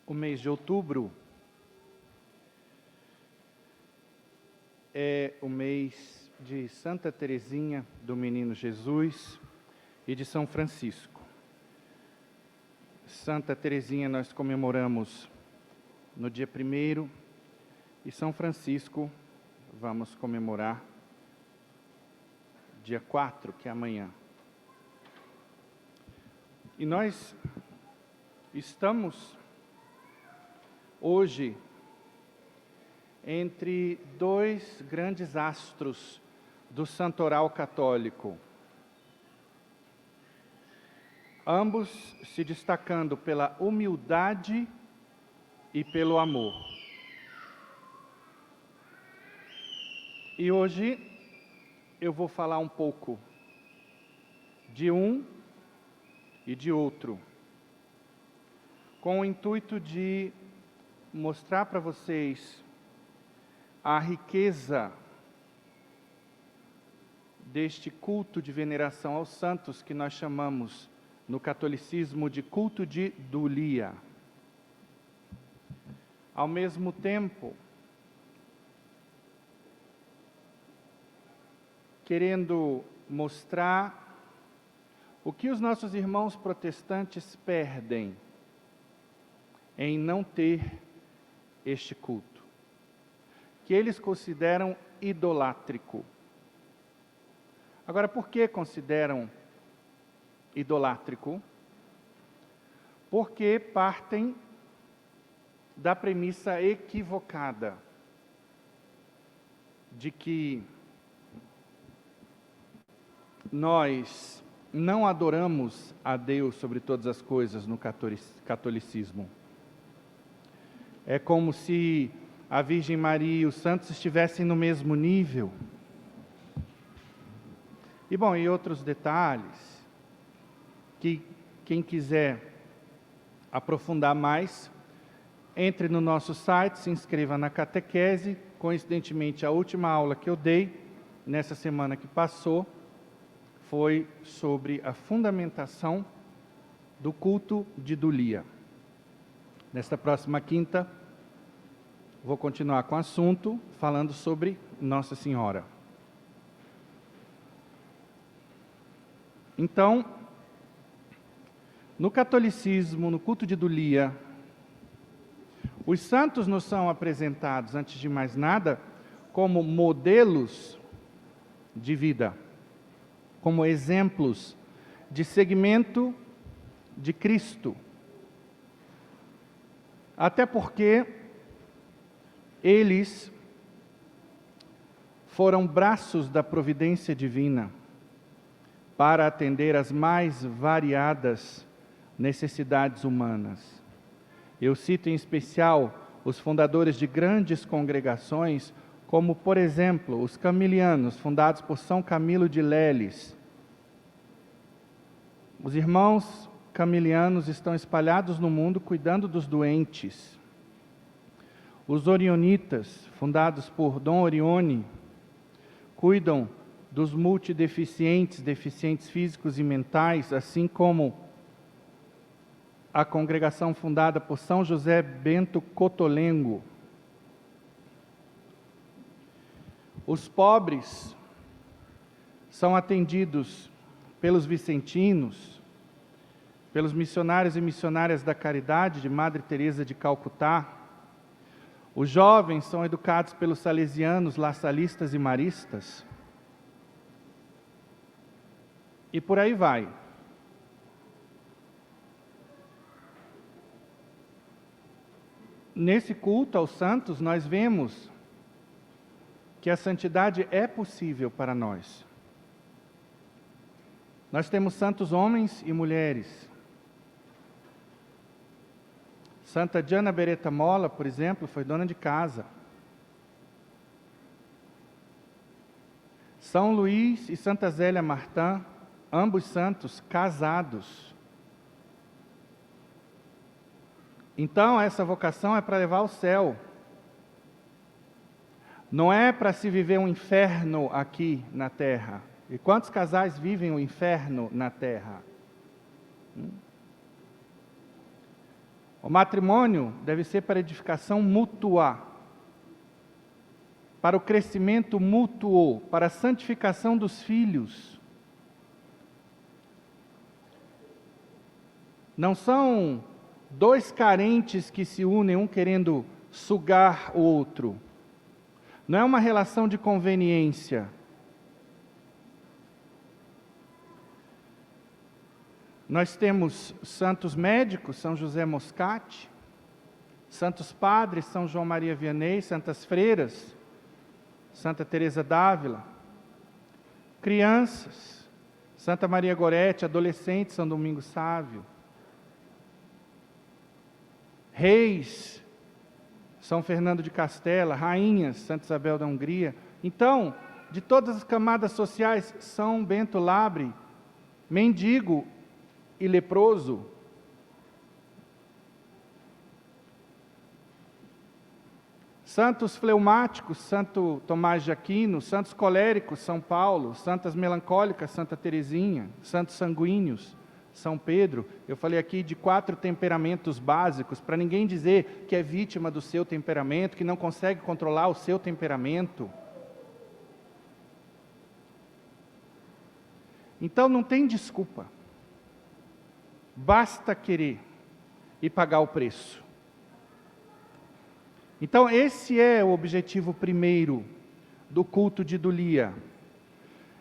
O mês de outubro é o mês de Santa Teresinha do Menino Jesus e de São Francisco. Santa Teresinha nós comemoramos no dia 1º e São Francisco vamos comemorar dia 4, que é amanhã. E nós estamos hoje entre dois grandes astros do santoral católico, ambos se destacando pela humildade e pelo amor. E hoje eu vou falar um pouco de um e de outro, com o intuito de mostrar para vocês a riqueza deste culto de veneração aos santos que nós chamamos no catolicismo de culto de dulia. Ao mesmo tempo, querendo mostrar o que os nossos irmãos protestantes perdem em não ter este culto, que eles consideram idolátrico. Agora, por que consideram idolátrico? Porque partem da premissa equivocada de que nós não adoramos a Deus sobre todas as coisas no catolicismo. É como se a Virgem Maria e os santos estivessem no mesmo nível. E bom, e outros detalhes, que quem quiser aprofundar mais, entre no nosso site, se inscreva na catequese. Coincidentemente, a última aula que eu dei, nessa semana que passou, foi sobre a fundamentação do culto de dulia. Nesta próxima quinta, vou continuar com o assunto, falando sobre Nossa Senhora. Então, no catolicismo, no culto de dulia, os santos nos são apresentados, antes de mais nada, como modelos de vida, como exemplos de seguimento de Cristo. Até porque eles foram braços da providência divina para atender às mais variadas necessidades humanas. Eu cito em especial os fundadores de grandes congregações, como, por exemplo, os camilianos, fundados por São Camilo de Leles. Os irmãos camilianos estão espalhados no mundo cuidando dos doentes. Os orionitas, fundados por Dom Orione, cuidam dos multideficientes, deficientes físicos e mentais, assim como a congregação fundada por São José Bento Cotolengo. Os pobres são atendidos pelos vicentinos, pelos missionários e missionárias da caridade de Madre Teresa de Calcutá. Os jovens são educados pelos salesianos, lassalistas e maristas. E por aí vai. Nesse culto aos santos, nós vemos que a santidade é possível para nós. Nós temos santos homens e mulheres. Santa Diana Beretta Molla, por exemplo, foi dona de casa. São Luís e Santa Zélia Martin, ambos santos, casados. Então, essa vocação é para levar ao céu. Não é para se viver um inferno aqui na terra. E quantos casais vivem o inferno na terra? O matrimônio deve ser para edificação mútua, para o crescimento mútuo, para a santificação dos filhos. Não são dois carentes que se unem, um querendo sugar o outro. Não é uma relação de conveniência. Nós temos santos médicos, São José Moscati, santos padres, São João Maria Vianney, santas freiras, Santa Teresa d'Ávila, crianças, Santa Maria Gorete, adolescentes, São Domingos Sávio, reis, São Fernando de Castela, rainhas, Santa Isabel da Hungria. Então, de todas as camadas sociais, São Bento Labre, mendigo e leproso. Santos fleumáticos, Santo Tomás de Aquino, santos coléricos, São Paulo, santas melancólicas, Santa Teresinha, santos sanguíneos, São Pedro. Eu falei aqui de 4 temperamentos básicos, para ninguém dizer que é vítima do seu temperamento, que não consegue controlar o seu temperamento. Então não tem desculpa. Basta querer e pagar o preço. Então esse é o objetivo primeiro do culto de Dulia.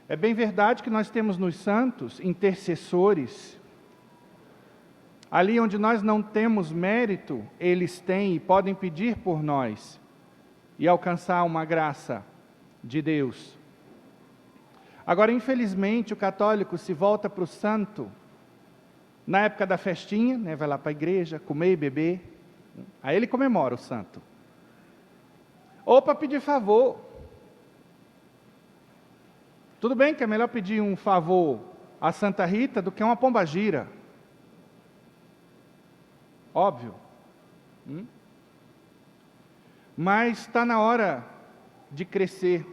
É bem verdade que nós temos nos santos intercessores. Ali onde nós não temos mérito, eles têm e podem pedir por nós e alcançar uma graça de Deus. Agora, infelizmente, o católico se volta para o santo na época da festinha, né, vai lá para a igreja, comer e beber. Aí ele comemora o santo. Ou para pedir favor. Tudo bem que é melhor pedir um favor a Santa Rita do que uma pombagira. Óbvio. Mas está na hora de crescer.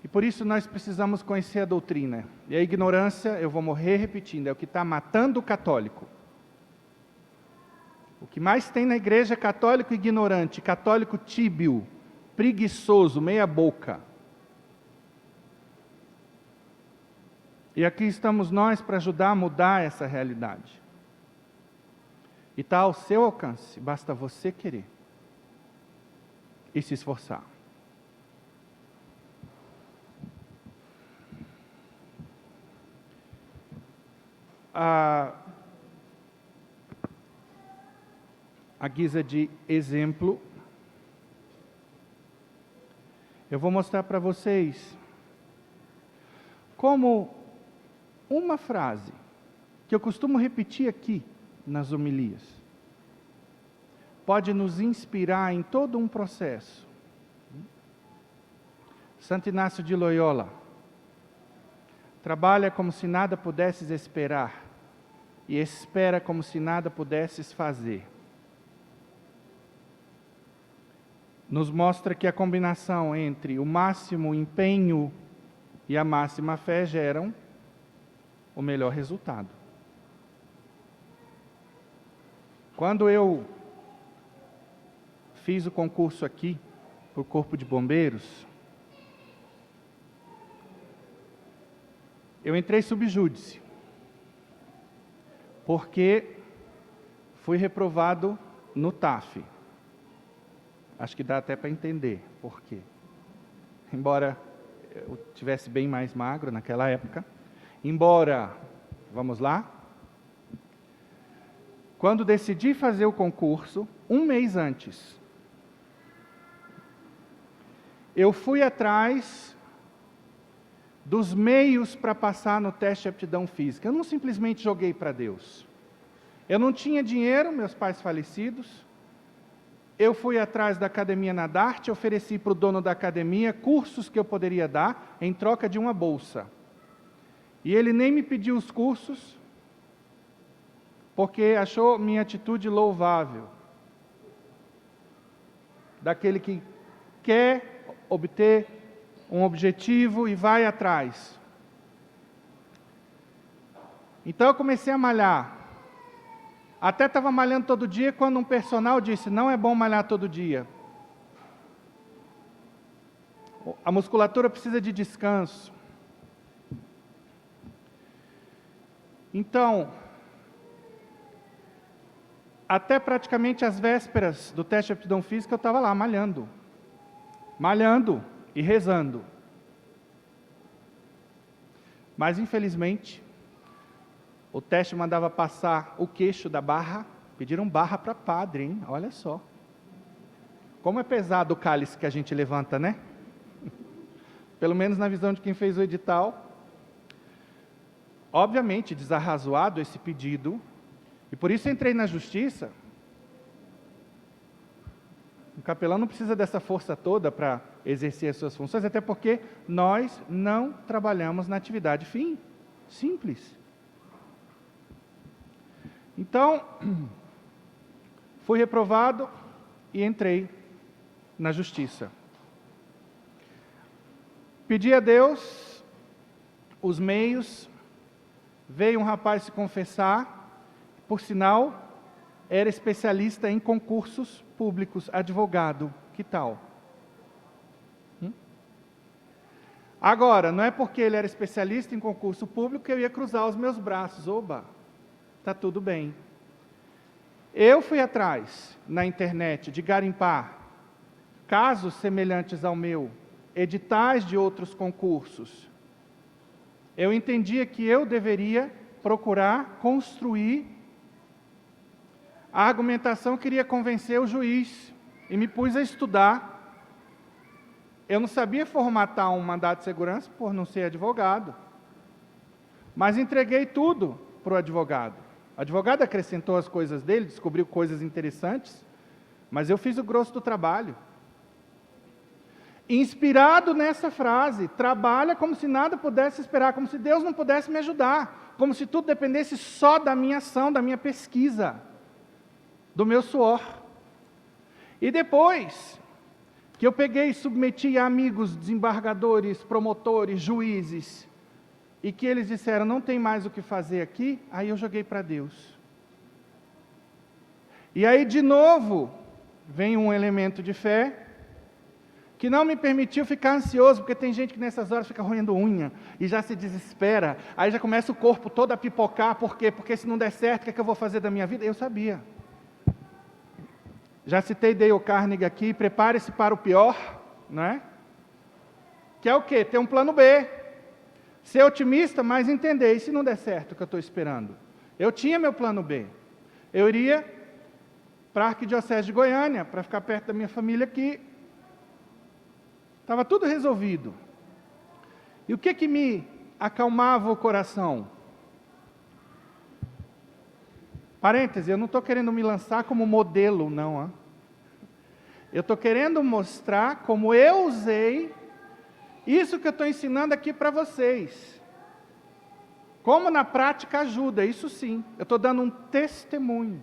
E por isso nós precisamos conhecer a doutrina. E a ignorância, eu vou morrer repetindo, é o que está matando o católico. O que mais tem na igreja é católico ignorante, católico tíbio, preguiçoso, meia boca. E aqui estamos nós para ajudar a mudar essa realidade. E está ao seu alcance, basta você querer e se esforçar. A guisa de exemplo, eu vou mostrar para vocês como uma frase que eu costumo repetir aqui nas homilias pode nos inspirar em todo um processo. Santo Inácio de Loyola: trabalha como se nada pudesses esperar, e espera como se nada pudesses fazer. Nos mostra que a combinação entre o máximo empenho e a máxima fé geram o melhor resultado. Quando eu fiz o concurso aqui para o Corpo de Bombeiros, eu entrei subjúdice, porque fui reprovado no TAF. Acho que dá até para entender por quê. Embora eu tivesse bem mais magro naquela época, vamos lá? Quando decidi fazer o concurso, um mês antes, eu fui atrás dos meios para passar no teste de aptidão física. Eu não simplesmente joguei para Deus. Eu não tinha dinheiro, meus pais falecidos. Eu fui atrás da Academia Nadarte, ofereci para o dono da academia cursos que eu poderia dar em troca de uma bolsa. E ele nem me pediu os cursos, porque achou minha atitude louvável. Daquele que quer obter um objetivo e vai atrás. Então eu comecei a malhar. Até estava malhando todo dia quando um personal disse, não é bom malhar todo dia. A musculatura precisa de descanso. Então, até praticamente as vésperas do teste de aptidão física, eu estava lá malhando. Malhando e rezando. Mas, infelizmente, o teste mandava passar o queixo da barra. Pediram barra para padre, hein? Olha só. Como é pesado o cálice que a gente levanta, né? Pelo menos na visão de quem fez o edital. Obviamente, desarrazoado esse pedido. E por isso entrei na justiça. O capelão não precisa dessa força toda para exercer as suas funções, até porque nós não trabalhamos na atividade fim. Simples. Então, fui reprovado e entrei na justiça. Pedi a Deus os meios, veio um rapaz se confessar, por sinal, era especialista em concursos públicos, advogado, que tal? Agora, não é porque ele era especialista em concurso público que eu ia cruzar os meus braços, oba, está tudo bem. Eu fui atrás, na internet, de garimpar casos semelhantes ao meu, editais de outros concursos. Eu entendia que eu deveria procurar construir a argumentação, queria convencer o juiz, e me pus a estudar. Eu não sabia formatar um mandado de segurança por não ser advogado, mas entreguei tudo para o advogado. O advogado acrescentou as coisas dele, descobriu coisas interessantes, mas eu fiz o grosso do trabalho. Inspirado nessa frase, trabalha como se nada pudesse esperar, como se Deus não pudesse me ajudar, como se tudo dependesse só da minha ação, da minha pesquisa, do meu suor. E depois que eu peguei e submeti a amigos, desembargadores, promotores, juízes, e que eles disseram, não tem mais o que fazer aqui, aí eu joguei para Deus. E aí, de novo, vem um elemento de fé, que não me permitiu ficar ansioso, porque tem gente que nessas horas fica roendo unha, e já se desespera, aí já começa o corpo todo a pipocar, por quê? Porque se não der certo, o que é que eu vou fazer da minha vida? Eu sabia. Já citei Dale Carnegie aqui, prepare-se para o pior, não é? Que é o quê? Ter um plano B. Ser otimista, mas entender, e se não der certo o que eu estou esperando? Eu tinha meu plano B. Eu iria para a Arquidiocese de Goiânia, para ficar perto da minha família aqui. Estava tudo resolvido. E o que me acalmava o coração? Parêntese, eu não estou querendo me lançar como modelo, não. Eu estou querendo mostrar como eu usei isso que eu estou ensinando aqui para vocês. Como na prática ajuda, isso sim. Eu estou dando um testemunho.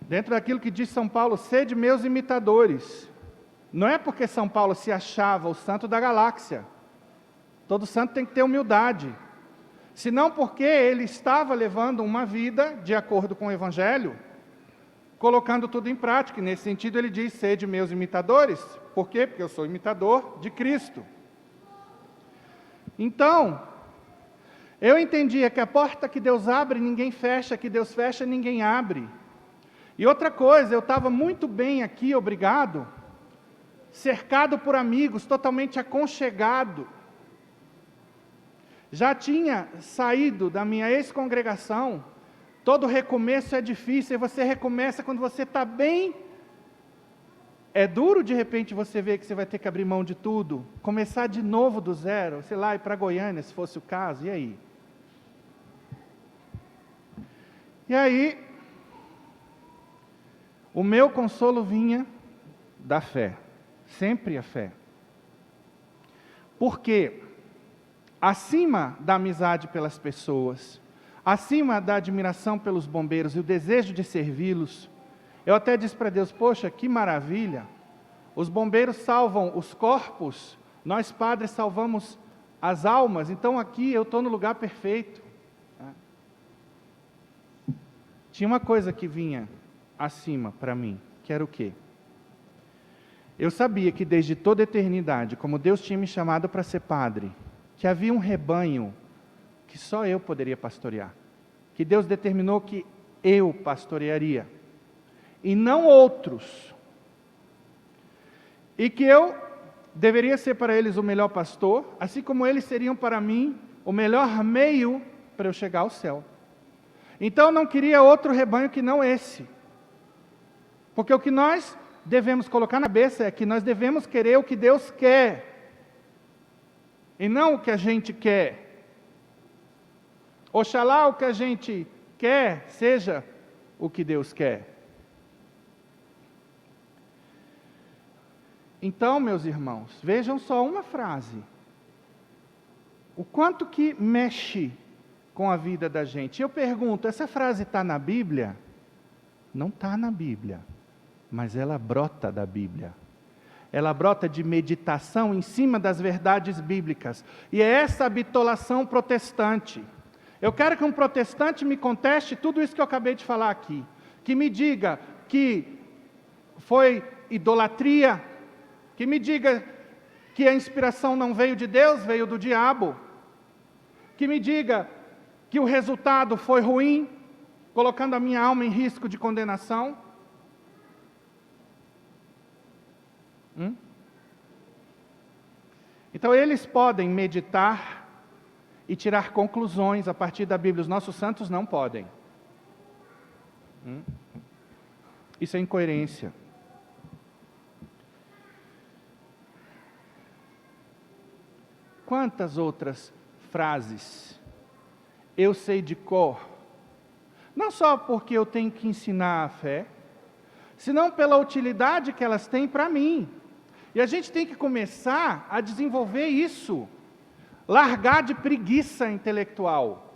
Dentro daquilo que diz São Paulo, sede meus imitadores. Não é porque São Paulo se achava o santo da galáxia. Todo santo tem que ter humildade. Senão porque ele estava levando uma vida de acordo com o Evangelho, colocando tudo em prática. E nesse sentido ele diz, sede meus imitadores. Por quê? Porque eu sou imitador de Cristo. Então, eu entendia que a porta que Deus abre, ninguém fecha, que Deus fecha, ninguém abre. E outra coisa, eu estava muito bem aqui, obrigado, cercado por amigos, totalmente aconchegado. Já tinha saído da minha ex-congregação, todo recomeço é difícil, e você recomeça quando você está bem. É duro de repente você ver que você vai ter que abrir mão de tudo, começar de novo do zero, sei lá, ir para Goiânia, se fosse o caso, e aí? E aí, o meu consolo vinha da fé, sempre a fé. Por quê? Acima da amizade pelas pessoas, acima da admiração pelos bombeiros e o desejo de servi-los, eu até disse para Deus, poxa, que maravilha, os bombeiros salvam os corpos, nós padres salvamos as almas, então aqui eu estou no lugar perfeito. Tinha uma coisa que vinha acima para mim, que era o quê? Eu sabia que desde toda a eternidade, como Deus tinha me chamado para ser padre, que havia um rebanho que só eu poderia pastorear. Que Deus determinou que eu pastorearia, e não outros. E que eu deveria ser para eles o melhor pastor, assim como eles seriam para mim o melhor meio para eu chegar ao céu. Então eu não queria outro rebanho que não esse. Porque o que nós devemos colocar na cabeça é que nós devemos querer o que Deus quer, e não o que a gente quer. Oxalá o que a gente quer seja o que Deus quer. Então, meus irmãos, vejam só uma frase. O quanto que mexe com a vida da gente. Eu pergunto, essa frase está na Bíblia? Não está na Bíblia, mas ela brota da Bíblia. Ela brota de meditação em cima das verdades bíblicas. E é essa a bitolação protestante. Eu quero que um protestante me conteste tudo isso que eu acabei de falar aqui. Que me diga que foi idolatria, que me diga que a inspiração não veio de Deus, veio do diabo. Que me diga que o resultado foi ruim, colocando a minha alma em risco de condenação. Então eles podem meditar e tirar conclusões a partir da Bíblia. Os nossos santos não podem. Isso é incoerência. Quantas outras frases eu sei de cor? Não só porque eu tenho que ensinar a fé, senão pela utilidade que elas têm para mim. E a gente tem que começar a desenvolver isso. Largar de preguiça intelectual.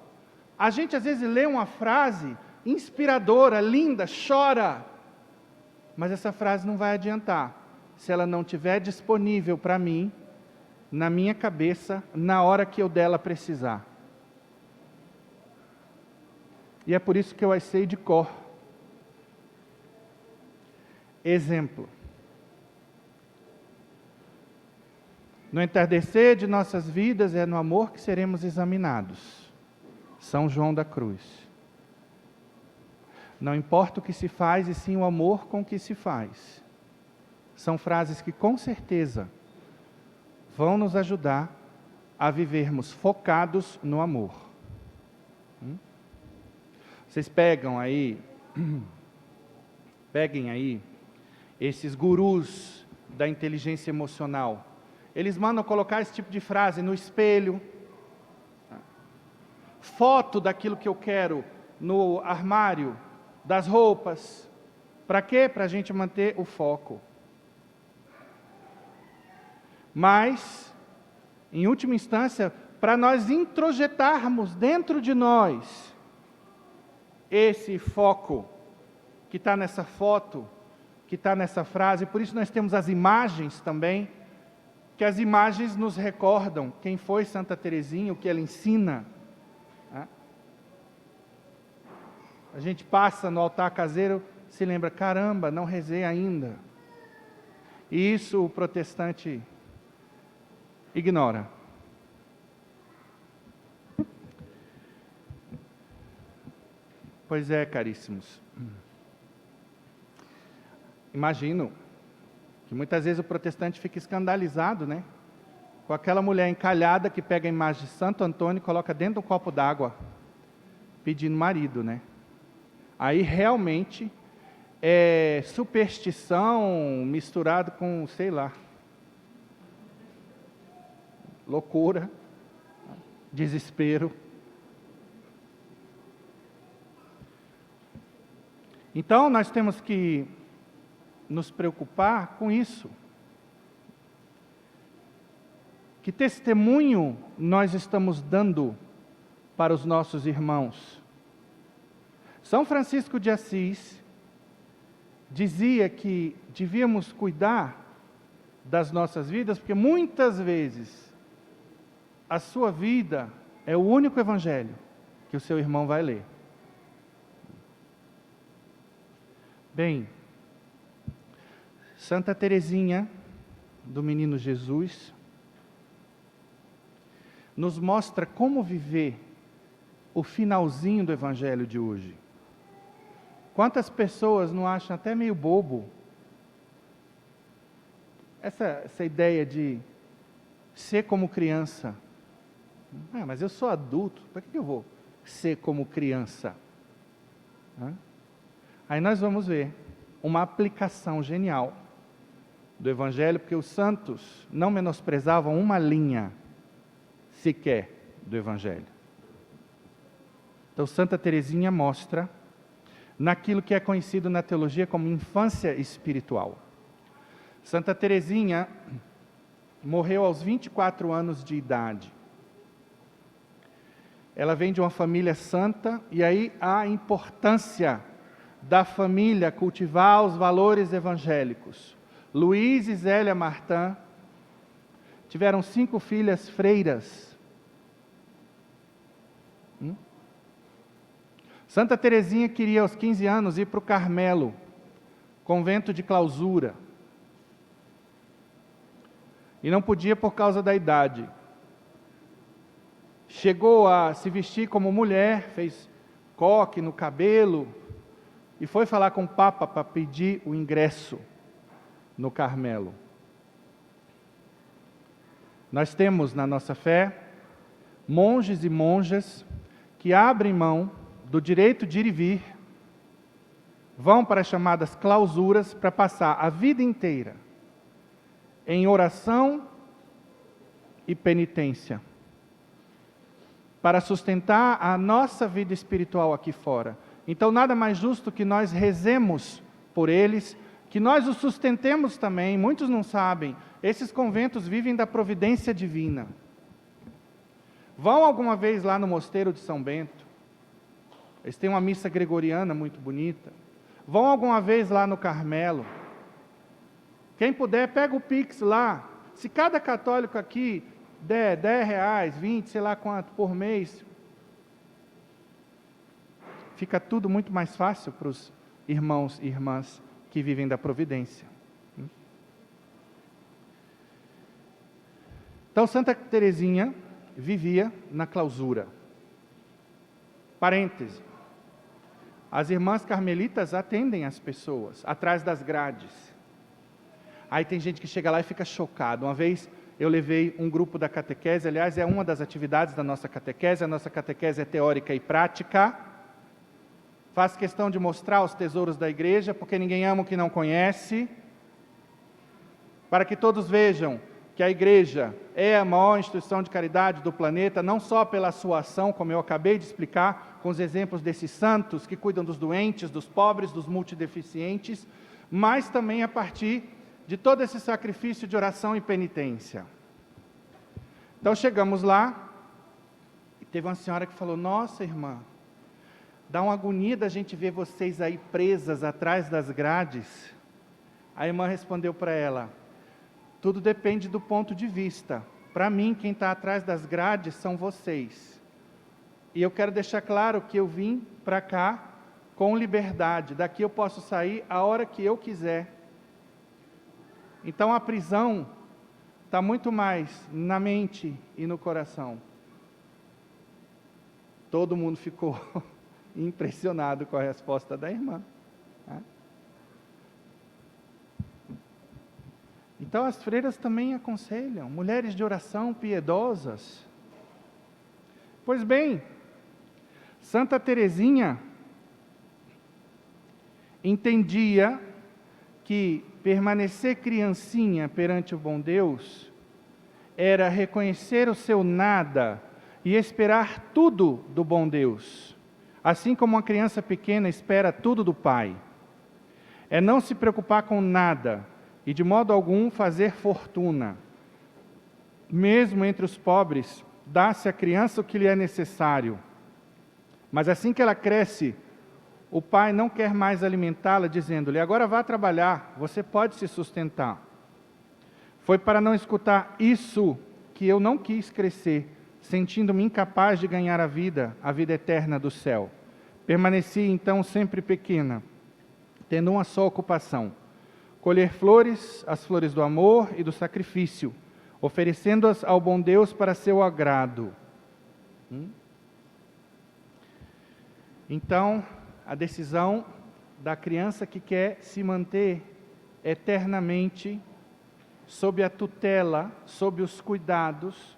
A gente às vezes lê uma frase inspiradora, linda, chora. Mas essa frase não vai adiantar se ela não estiver disponível para mim, na minha cabeça, na hora que eu dela precisar. E é por isso que eu as sei de cor. Exemplo. No entardecer de nossas vidas é no amor que seremos examinados. São João da Cruz. Não importa o que se faz, e sim o amor com que se faz. São frases que com certeza vão nos ajudar a vivermos focados no amor. Vocês peguem aí esses gurus da inteligência emocional. Eles mandam colocar esse tipo de frase no espelho, foto daquilo que eu quero no armário, das roupas. Para quê? Para a gente manter o foco. Mas, em última instância, para nós introjetarmos dentro de nós esse foco que está nessa foto, que está nessa frase. Por isso nós temos as imagens também, que as imagens nos recordam quem foi Santa Teresinha, o que ela ensina. A gente passa no altar caseiro, se lembra, caramba, não rezei ainda. E isso o protestante ignora. Pois é, caríssimos. Imagino que muitas vezes o protestante fica escandalizado, né? Com aquela mulher encalhada que pega a imagem de Santo Antônio e coloca dentro de um copo d'água, pedindo marido, né? Aí realmente é superstição misturado com, sei lá, loucura, desespero. Então nós temos que nos preocupar com isso. Que testemunho nós estamos dando para os nossos irmãos? São Francisco de Assis dizia que devíamos cuidar das nossas vidas, porque muitas vezes a sua vida é o único evangelho. que o seu irmão vai ler. Bem, Santa Teresinha do Menino Jesus nos mostra como viver o finalzinho do Evangelho de hoje. Quantas pessoas não acham até meio bobo essa ideia de ser como criança? Mas eu sou adulto, para que eu vou ser como criança? Aí nós vamos ver uma aplicação genial do Evangelho, porque os santos não menosprezavam uma linha sequer do Evangelho. Então, Santa Teresinha mostra naquilo que é conhecido na teologia como infância espiritual. Santa Teresinha morreu aos 24 anos de idade. Ela vem de uma família santa, e aí a importância da família cultivar os valores evangélicos. Luiz e Zélia Martin tiveram 5 filhas freiras. Santa Teresinha queria aos 15 anos ir para o Carmelo, convento de clausura. E não podia por causa da idade. Chegou a se vestir como mulher, fez coque no cabelo, e foi falar com o Papa para pedir o ingresso no Carmelo. Nós temos na nossa fé monges e monjas que abrem mão do direito de ir e vir, vão para as chamadas clausuras para passar a vida inteira em oração e penitência, para sustentar a nossa vida espiritual aqui fora. Então, nada mais justo que nós rezemos por eles, que nós os sustentemos também. Muitos não sabem, esses conventos vivem da providência divina. Vão alguma vez lá no mosteiro de São Bento, eles têm uma missa gregoriana muito bonita. Vão alguma vez lá no Carmelo. Quem puder, pega o Pix lá. Se cada católico aqui der R$10, 20, sei lá quanto, por mês, fica tudo muito mais fácil para os irmãos e irmãs que vivem da providência. Então, Santa Teresinha vivia na clausura. Parêntese. As irmãs carmelitas atendem as pessoas atrás das grades. Aí tem gente que chega lá e fica chocado. Uma vez eu levei um grupo da catequese, aliás, é uma das atividades da nossa catequese. A nossa catequese é teórica e prática. Faz questão de mostrar os tesouros da igreja, porque ninguém ama o que não conhece. Para que todos vejam que a igreja é a maior instituição de caridade do planeta, não só pela sua ação, como eu acabei de explicar, com os exemplos desses santos que cuidam dos doentes, dos pobres, dos multideficientes, mas também a partir de todo esse sacrifício de oração e penitência. Então chegamos lá, e teve uma senhora que falou: nossa irmã, dá uma agonia da gente ver vocês aí presas atrás das grades. A irmã respondeu para ela: tudo depende do ponto de vista. Para mim, quem está atrás das grades são vocês. E eu quero deixar claro que eu vim para cá com liberdade. Daqui eu posso sair a hora que eu quiser. Então a prisão está muito mais na mente e no coração. Todo mundo ficou impressionado com a resposta da irmã. Então as freiras também aconselham, mulheres de oração piedosas. Pois bem, Santa Teresinha entendia que permanecer criancinha perante o bom Deus era reconhecer o seu nada e esperar tudo do bom Deus, assim como uma criança pequena espera tudo do Pai. É não se preocupar com nada e de modo algum fazer fortuna. Mesmo entre os pobres, dá-se à criança o que lhe é necessário. Mas assim que ela cresce, o pai não quer mais alimentá-la, dizendo-lhe: agora vá trabalhar, você pode se sustentar. Foi para não escutar isso que eu não quis crescer sentindo-me incapaz de ganhar a vida eterna do céu. Permaneci então sempre pequena, tendo uma só ocupação: colher flores, as flores do amor e do sacrifício, oferecendo-as ao bom Deus para seu agrado. Então, a decisão da criança que quer se manter eternamente sob a tutela, sob os cuidados,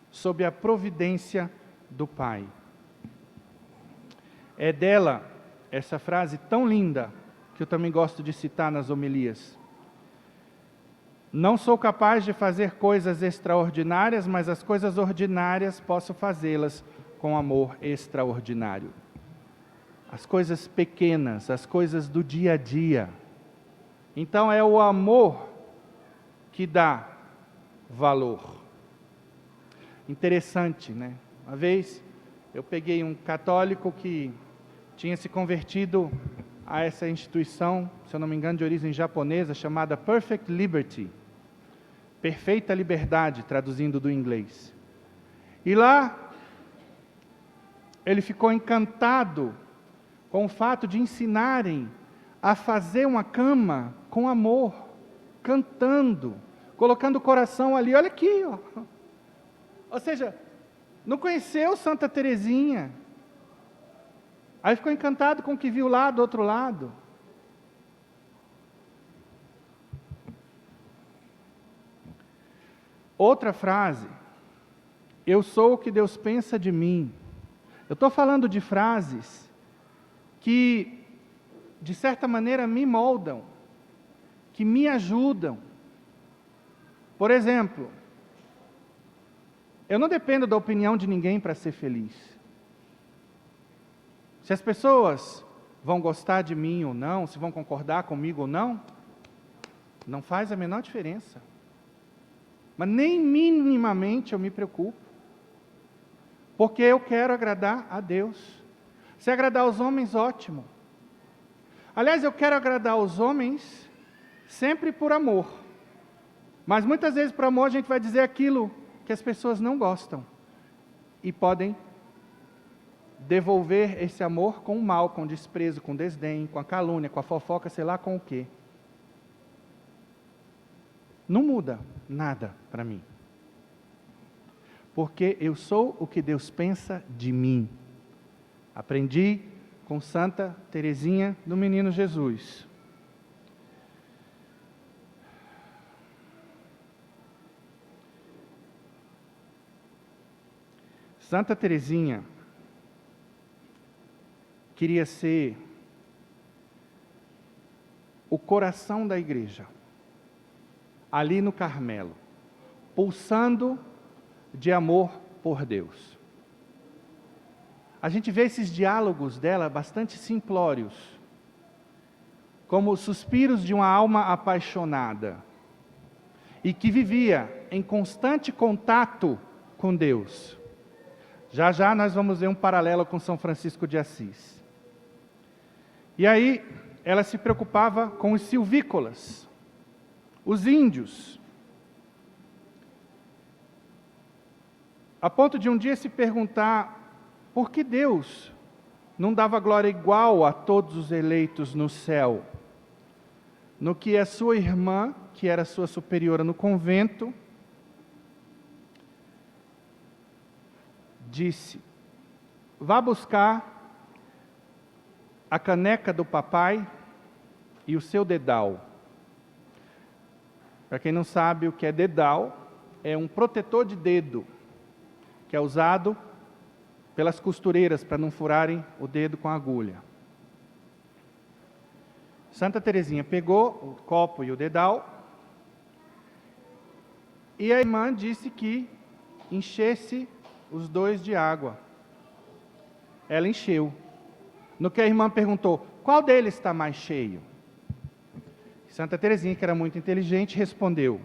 sob a providência do Pai. É dela essa frase tão linda, que eu também gosto de citar nas homilias. Não sou capaz de fazer coisas extraordinárias, mas as coisas ordinárias posso fazê-las com amor extraordinário. As coisas pequenas, as coisas do dia a dia. Então é o amor que dá valor. Interessante, né? Uma vez eu peguei um católico que tinha se convertido a essa instituição, se eu não me engano, de origem japonesa, chamada Perfect Liberty. Perfeita liberdade, traduzindo do inglês. E lá ele ficou encantado com o fato de ensinarem a fazer uma cama com amor, cantando, colocando o coração ali, olha aqui, ó. Ou seja, não conheceu Santa Teresinha. Aí ficou encantado com o que viu lá do outro lado. Outra frase: eu sou o que Deus pensa de mim. Eu estou falando de frases que, de certa maneira, me moldam, que me ajudam. Por exemplo, eu não dependo da opinião de ninguém para ser feliz. Se as pessoas vão gostar de mim ou não, se vão concordar comigo ou não, não faz a menor diferença. Mas nem minimamente eu me preocupo, porque eu quero agradar a Deus. Se agradar aos homens, ótimo. Aliás, eu quero agradar aos homens sempre por amor. Mas muitas vezes por amor a gente vai dizer aquilo que as pessoas não gostam. E podem devolver esse amor com o mal, com o desprezo, com o desdém, com a calúnia, com a fofoca, sei lá com o quê. Não muda nada para mim. Porque eu sou o que Deus pensa de mim. Aprendi com Santa Teresinha do Menino Jesus. Santa Teresinha queria ser o coração da igreja, ali no Carmelo, pulsando de amor por Deus. A gente vê esses diálogos dela bastante simplórios, como suspiros de uma alma apaixonada, e que vivia em constante contato com Deus. Já já nós vamos ver um paralelo com São Francisco de Assis. E aí, ela se preocupava com os silvícolas, os índios, a ponto de um dia se perguntar por que Deus não dava glória igual a todos os eleitos no céu, no que a sua irmã, que era sua superiora no convento, disse: vá buscar a caneca do papai e o seu dedal. Para quem não sabe o que é dedal, é um protetor de dedo, que é usado pelas costureiras para não furarem o dedo com a agulha. Santa Teresinha pegou o copo e o dedal, e a irmã disse que enchesse os dois de água. Ela encheu. No que a irmã perguntou: qual deles está mais cheio? Santa Teresinha, que era muito inteligente, respondeu: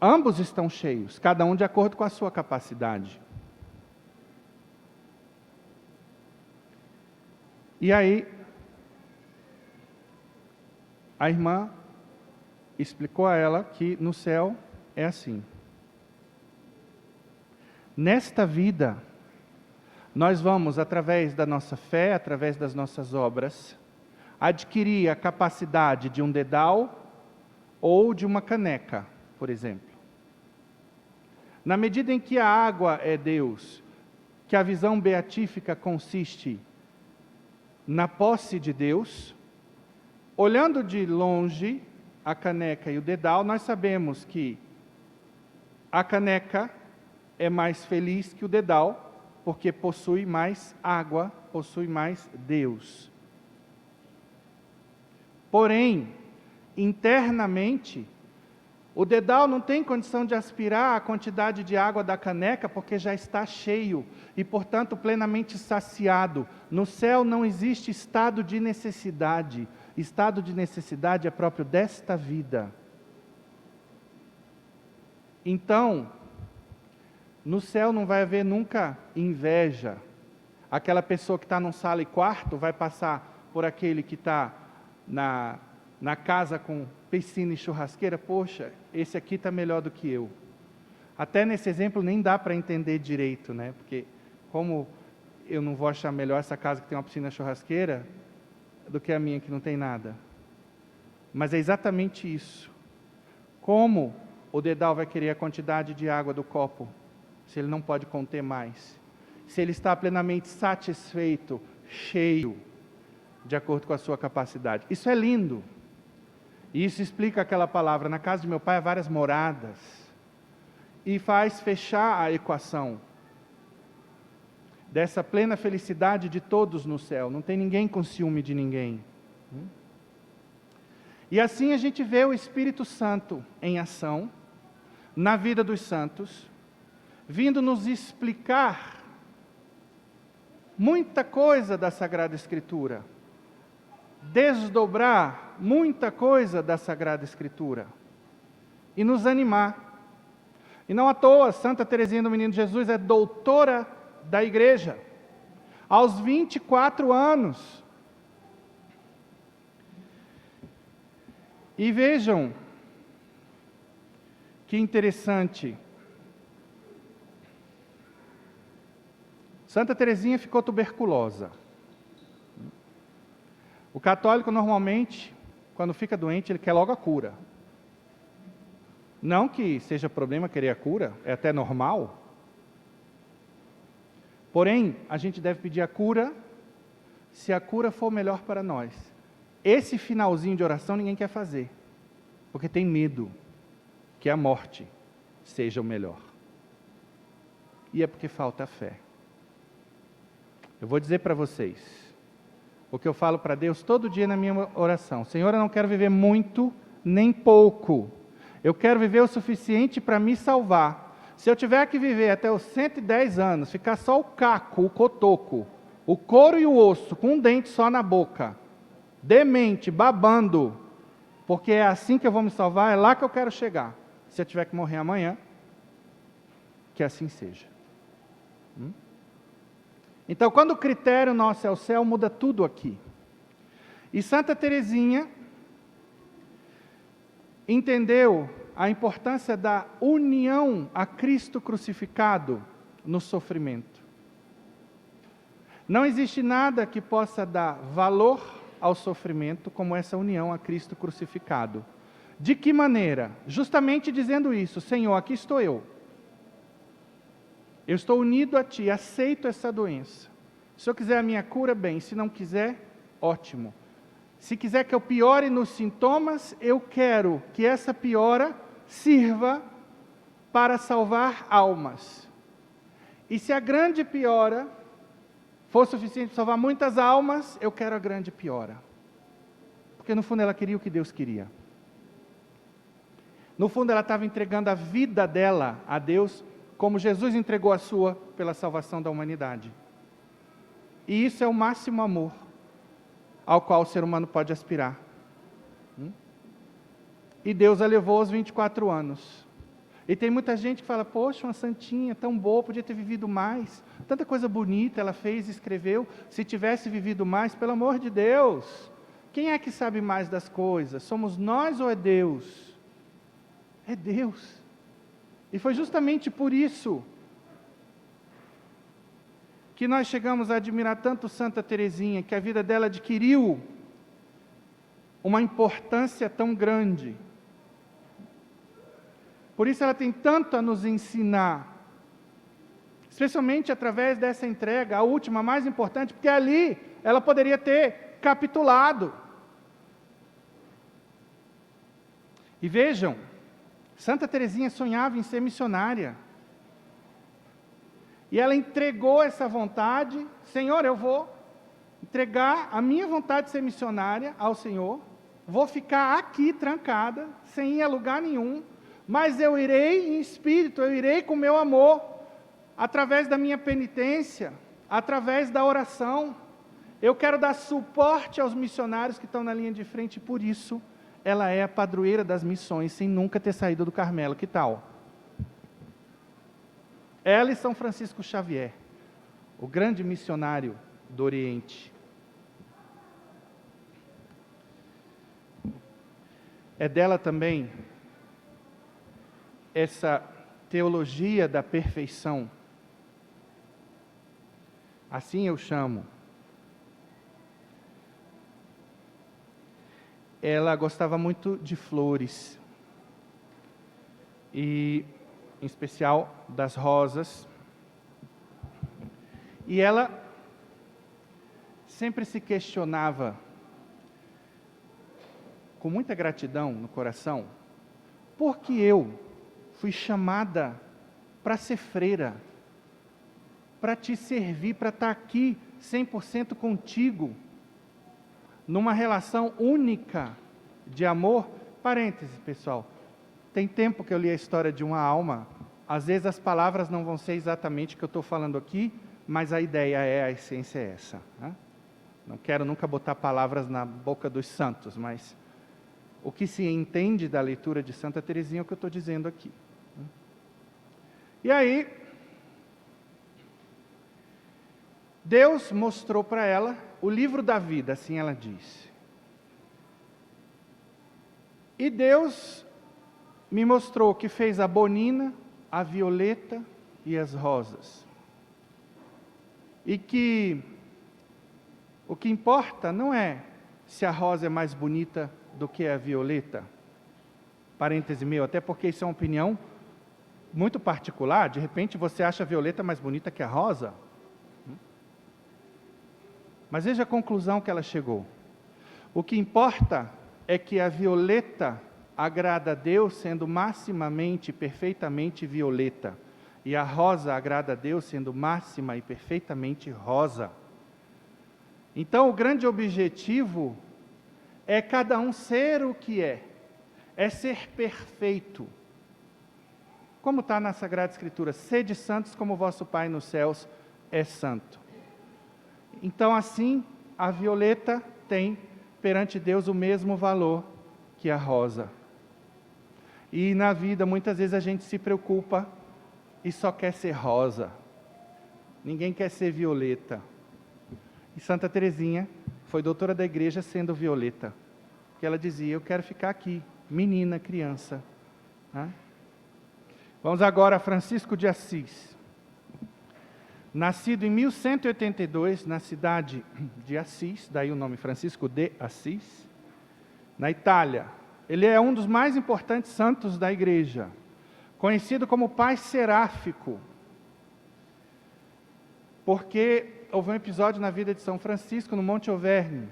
ambos estão cheios, cada um de acordo com a sua capacidade. E aí, a irmã explicou a ela que no céu é assim. Nesta vida, nós vamos, através da nossa fé, através das nossas obras, adquirir a capacidade de um dedal ou de uma caneca, por exemplo. Na medida em que a água é Deus, que a visão beatífica consiste na posse de Deus, olhando de longe a caneca e o dedal, nós sabemos que a caneca é mais feliz que o dedal, porque possui mais água, possui mais Deus. Porém, internamente, o dedal não tem condição de aspirar a quantidade de água da caneca, porque já está cheio e, portanto, plenamente saciado. No céu não existe estado de necessidade. Estado de necessidade é próprio desta vida. Então, no céu não vai haver nunca inveja. Aquela pessoa que está num sala e quarto vai passar por aquele que está na casa com piscina e churrasqueira. Poxa, esse aqui está melhor do que eu. Até nesse exemplo nem dá para entender direito, né? Porque como eu não vou achar melhor essa casa que tem uma piscina e churrasqueira do que a minha que não tem nada. Mas é exatamente isso. Como o dedal vai querer a quantidade de água do copo, se ele não pode conter mais? Se ele está plenamente satisfeito, cheio, de acordo com a sua capacidade. Isso é lindo. E isso explica aquela palavra, na casa de meu pai há várias moradas. E faz fechar a equação dessa plena felicidade de todos no céu. Não tem ninguém com ciúme de ninguém. E assim a gente vê o Espírito Santo em ação, na vida dos santos, vindo nos explicar muita coisa da Sagrada Escritura, desdobrar muita coisa da Sagrada Escritura e nos animar. E não à toa, Santa Teresinha do Menino Jesus é doutora da Igreja, aos 24 anos. E vejam que interessante. Santa Teresinha ficou tuberculosa. O católico normalmente, quando fica doente, ele quer logo a cura. Não que seja problema querer a cura, é até normal. Porém, a gente deve pedir a cura se a cura for melhor para nós. Esse finalzinho de oração ninguém quer fazer, porque tem medo que a morte seja o melhor. E é porque falta fé. Eu vou dizer para vocês o que eu falo para Deus todo dia na minha oração. Senhor, eu não quero viver muito, nem pouco. Eu quero viver o suficiente para me salvar. Se eu tiver que viver até os 110 anos, ficar só o caco, o cotoco, o couro e o osso, com um dente só na boca, demente, babando, porque é assim que eu vou me salvar, é lá que eu quero chegar. Se eu tiver que morrer amanhã, que assim seja. Então, quando o critério nosso é o céu, muda tudo aqui. E Santa Teresinha entendeu a importância da união a Cristo crucificado no sofrimento. Não existe nada que possa dar valor ao sofrimento como essa união a Cristo crucificado. De que maneira? Justamente dizendo isso: Senhor, aqui estou eu. Eu estou unido a Ti, aceito essa doença. Se eu quiser a minha cura, bem. Se não quiser, ótimo. Se quiser que eu piore nos sintomas, eu quero que essa piora sirva para salvar almas. E se a grande piora for suficiente para salvar muitas almas, eu quero a grande piora. Porque no fundo ela queria o que Deus queria. No fundo ela estava entregando a vida dela a Deus, como Jesus entregou a sua pela salvação da humanidade. E isso é o máximo amor ao qual o ser humano pode aspirar. E Deus a levou aos 24 anos. E tem muita gente que fala, poxa, uma santinha tão boa, podia ter vivido mais. Tanta coisa bonita ela fez e escreveu. Se tivesse vivido mais, pelo amor de Deus. Quem é que sabe mais das coisas? Somos nós ou é Deus? É Deus. E foi justamente por isso que nós chegamos a admirar tanto Santa Teresinha, que a vida dela adquiriu uma importância tão grande. Por isso ela tem tanto a nos ensinar, especialmente através dessa entrega, a última, a mais importante, porque ali ela poderia ter capitulado. E vejam, Santa Teresinha sonhava em ser missionária. E ela entregou essa vontade. Senhor, eu vou entregar a minha vontade de ser missionária ao Senhor. Vou ficar aqui trancada, sem ir a lugar nenhum. Mas eu irei em espírito, eu irei com meu amor, através da minha penitência, através da oração. Eu quero dar suporte aos missionários que estão na linha de frente. Por isso, ela é a padroeira das missões, sem nunca ter saído do Carmelo. Que tal? Ela e São Francisco Xavier, o grande missionário do Oriente. É dela também essa teologia da perfeição. Assim eu chamo. Ela gostava muito de flores. E em especial das rosas, e ela sempre se questionava, com muita gratidão no coração, por que eu fui chamada para ser freira, para te servir, para estar aqui 100% contigo, numa relação única de amor. Parênteses, pessoal. Tem tempo que eu li a história de uma alma. Às vezes as palavras não vão ser exatamente o que eu estou falando aqui, mas a ideia a essência é essa. Né? Não quero nunca botar palavras na boca dos santos, mas o que se entende da leitura de Santa Teresinha é o que eu estou dizendo aqui. E aí, Deus mostrou para ela o livro da vida, assim ela disse. E Deus me mostrou que fez a bonina, a violeta e as rosas. E que o que importa não é se a rosa é mais bonita do que a violeta. Parêntese meu, até porque isso é uma opinião muito particular. De repente você acha a violeta mais bonita que a rosa. Mas veja a conclusão que ela chegou. O que importa é que a violeta agrada a Deus sendo maximamente e perfeitamente violeta. E a rosa agrada a Deus sendo máxima e perfeitamente rosa. Então o grande objetivo é cada um ser o que é ser perfeito. Como está na Sagrada Escritura, sede santos como vosso Pai nos céus é santo. Então assim, a violeta tem perante Deus o mesmo valor que a rosa. E na vida, muitas vezes a gente se preocupa e só quer ser rosa. Ninguém quer ser violeta. E Santa Teresinha foi doutora da igreja sendo violeta. Porque ela dizia, eu quero ficar aqui, menina, criança. Vamos agora a Francisco de Assis. Nascido em 1182, na cidade de Assis, daí o nome Francisco de Assis, na Itália. Ele é um dos mais importantes santos da igreja, conhecido como Pai Seráfico, porque houve um episódio na vida de São Francisco, no Monte Auvergne,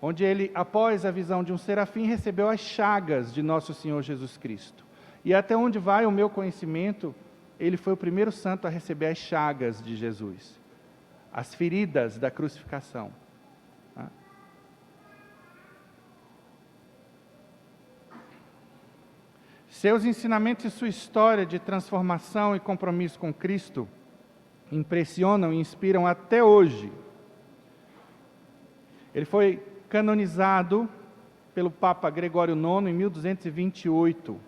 onde ele, após a visão de um serafim, recebeu as chagas de Nosso Senhor Jesus Cristo. E até onde vai o meu conhecimento, ele foi o primeiro santo a receber as chagas de Jesus, as feridas da crucificação. Seus ensinamentos e sua história de transformação e compromisso com Cristo impressionam e inspiram até hoje. Ele foi canonizado pelo Papa Gregório IX em 1228,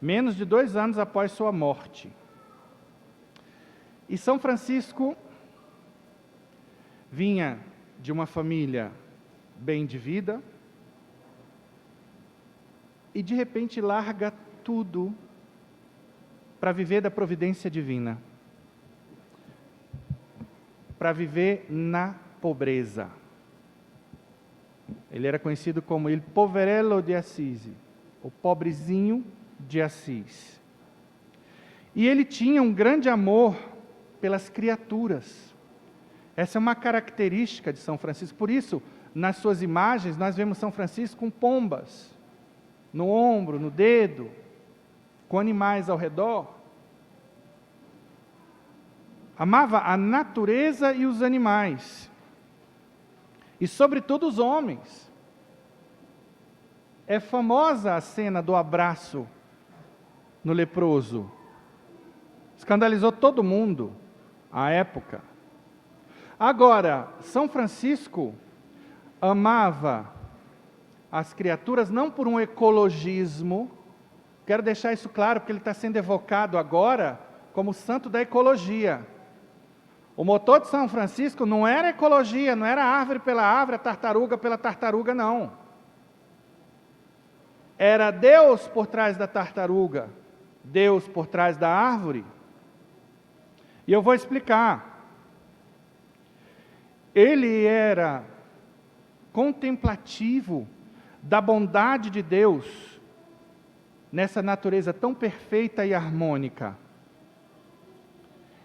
menos de 2 anos após sua morte. E São Francisco vinha de uma família bem de vida, e de repente larga tudo para viver da providência divina. para viver na pobreza. Ele era conhecido como il poverello di Assisi, o pobrezinho de Assis. E ele tinha um grande amor pelas criaturas. Essa é uma característica de São Francisco. Por isso, nas suas imagens, nós vemos São Francisco com pombas no ombro, no dedo, com animais ao redor. Amava a natureza e os animais. E, sobretudo, os homens. É famosa a cena do abraço no leproso. Escandalizou todo mundo à época. Agora, São Francisco amava as criaturas não por um ecologismo. Quero deixar isso claro, porque ele está sendo evocado agora como santo da ecologia. O motor de São Francisco não era ecologia, não era árvore pela árvore, a tartaruga pela tartaruga, não. Era Deus por trás da tartaruga, Deus por trás da árvore. E eu vou explicar. Ele era contemplativo da bondade de Deus nessa natureza tão perfeita e harmônica.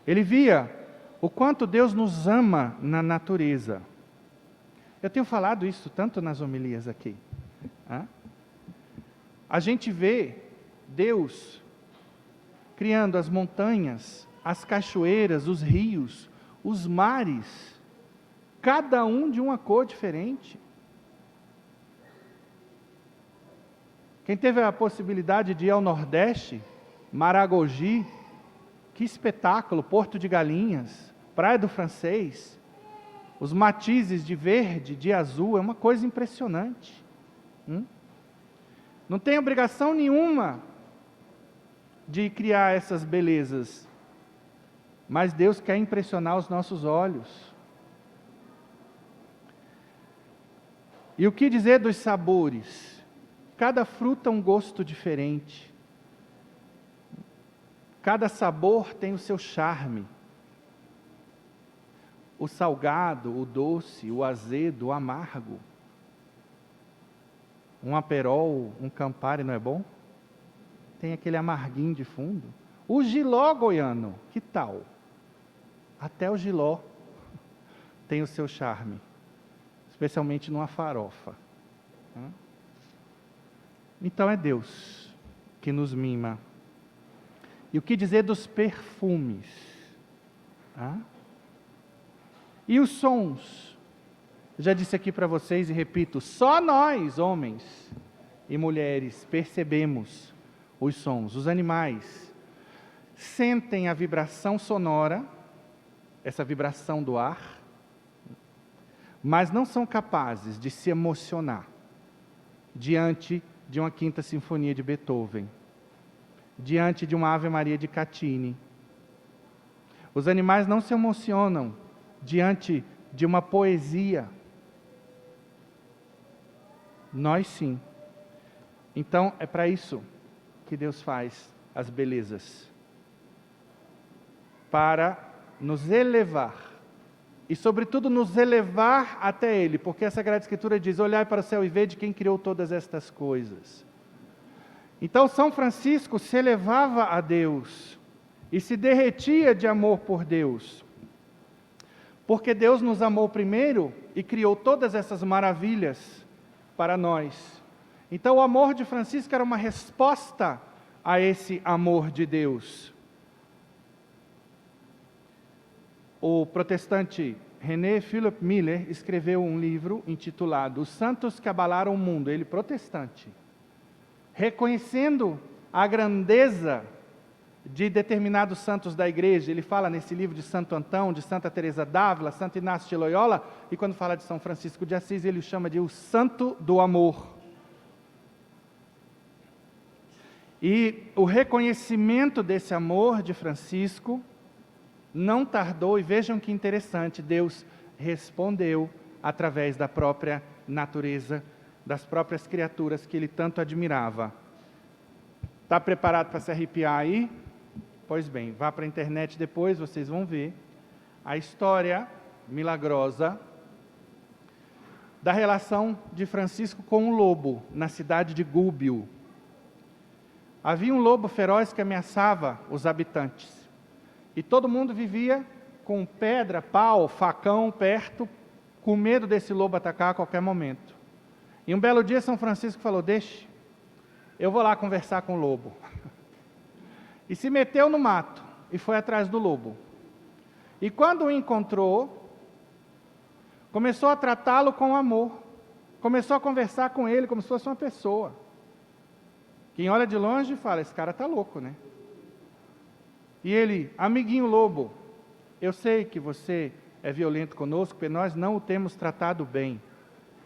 Ele via o quanto Deus nos ama na natureza. Eu tenho falado isso tanto nas homilias aqui. A gente vê Deus criando as montanhas, as cachoeiras, os rios, os mares, cada um de uma cor diferente. Quem teve a possibilidade de ir ao Nordeste, Maragogi, que espetáculo, Porto de Galinhas, Praia do Francês, os matizes de verde, de azul, é uma coisa impressionante. Não tem obrigação nenhuma de criar essas belezas, mas Deus quer impressionar os nossos olhos. E o que dizer dos sabores? Cada fruta um gosto diferente. Cada sabor tem o seu charme. O salgado, o doce, o azedo, o amargo. Um aperol, um Campari, não é bom? Tem aquele amarguinho de fundo. O jiló goiano, que tal? Até o jiló tem o seu charme, especialmente numa farofa. Então é Deus que nos mima. E o que dizer dos perfumes? E os sons? Já disse aqui para vocês e repito, só nós, homens e mulheres, percebemos os sons. Os animais sentem a vibração sonora, essa vibração do ar, mas não são capazes de se emocionar diante de uma Quinta Sinfonia de Beethoven, diante de uma Ave Maria de Caccini. Os animais não se emocionam diante de uma poesia. Nós sim. Então é para isso que Deus faz as belezas, para nos elevar, e sobretudo nos elevar até Ele, porque a Sagrada Escritura diz, olhai para o céu e vede quem criou todas estas coisas. Então São Francisco se elevava a Deus, e se derretia de amor por Deus, porque Deus nos amou primeiro, e criou todas essas maravilhas para nós. Então o amor de Francisco era uma resposta a esse amor de Deus. O protestante René Philip Miller escreveu um livro intitulado Os Santos que Abalaram o Mundo, ele protestante, reconhecendo a grandeza de determinados santos da igreja. Ele fala nesse livro de Santo Antão, de Santa Teresa d'Ávila, Santo Inácio de Loyola, e quando fala de São Francisco de Assis, ele o chama de o Santo do Amor. E o reconhecimento desse amor de Francisco não tardou, e vejam que interessante, Deus respondeu através da própria natureza, das próprias criaturas que ele tanto admirava. Está preparado para se arrepiar aí? Pois bem, vá para a internet depois, vocês vão ver a história milagrosa da relação de Francisco com um lobo, na cidade de Gúbio. Havia um lobo feroz que ameaçava os habitantes. E todo mundo vivia com pedra, pau, facão perto, com medo desse lobo atacar a qualquer momento. E um belo dia São Francisco falou, deixe, eu vou lá conversar com o lobo. E se meteu no mato e foi atrás do lobo. E quando o encontrou, começou a tratá-lo com amor. Começou a conversar com ele como se fosse uma pessoa. Quem olha de longe fala, esse cara está louco, né? E ele, amiguinho lobo, eu sei que você é violento conosco, porque nós não o temos tratado bem.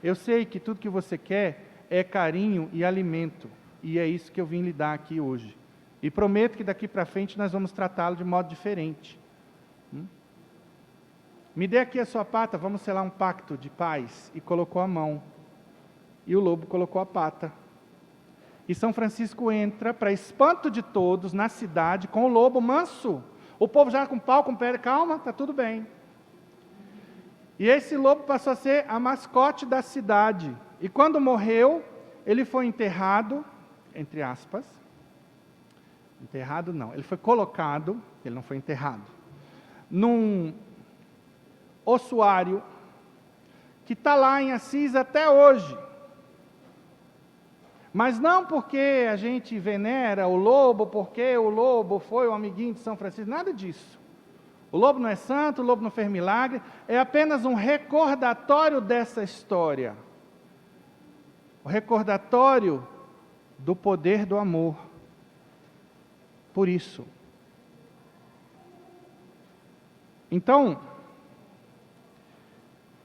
Eu sei que tudo que você quer é carinho e alimento. E é isso que eu vim lhe dar aqui hoje. E prometo que daqui para frente nós vamos tratá-lo de modo diferente. Me dê aqui a sua pata, vamos selar um pacto de paz. E colocou a mão. E o lobo colocou a pata. E São Francisco entra, para espanto de todos, na cidade, com o lobo manso. O povo já com pau, com pedra, calma, está tudo bem. E esse lobo passou a ser a mascote da cidade. E quando morreu, ele foi enterrado, entre aspas, enterrado não, ele foi colocado, ele não foi enterrado, num ossuário que está lá em Assis até hoje. Mas não porque a gente venera o lobo, porque o lobo foi o amiguinho de São Francisco, nada disso. O lobo não é santo, o lobo não fez milagre, é apenas um recordatório dessa história. O recordatório do poder do amor. Por isso. Então,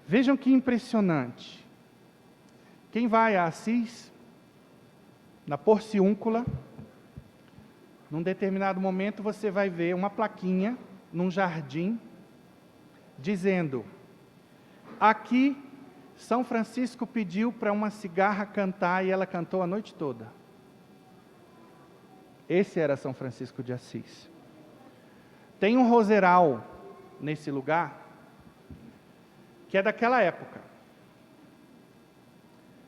vejam que impressionante. Quem vai a Assis, na Porciúncula, num determinado momento você vai ver uma plaquinha num jardim, dizendo, aqui São Francisco pediu para uma cigarra cantar e ela cantou a noite toda. Esse era São Francisco de Assis. Tem um roseral nesse lugar, que é daquela época.